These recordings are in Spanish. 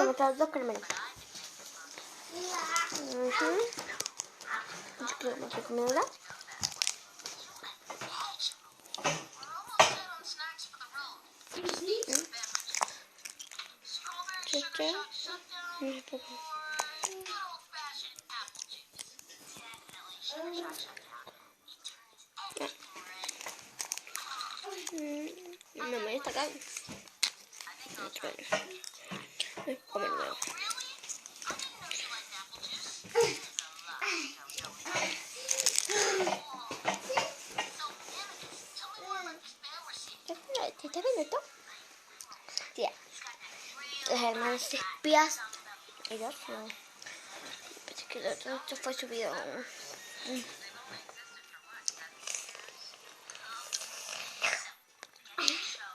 mostrar 2 caramelos. Yo creo que me estoy comiendo la. No me está acá. Comer nuevo. ¿Te está viendo esto? Tía. Los hermanos espías. Ellos no. Pensé que el otro fue subido.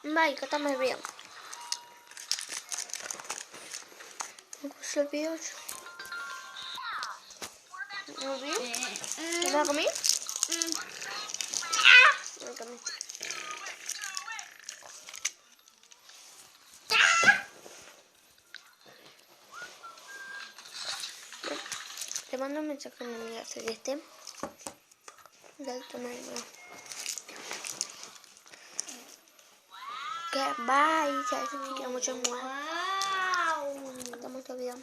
Vale, que estamos bien. ¿Qué vio? ¿Lo vi? ¿Te lo comí? No lo comí. Te mando un mensaje a mi amiga Celeste. Del tamaño. Que bye. Ya se me queda mucho más. Hasta mucho video.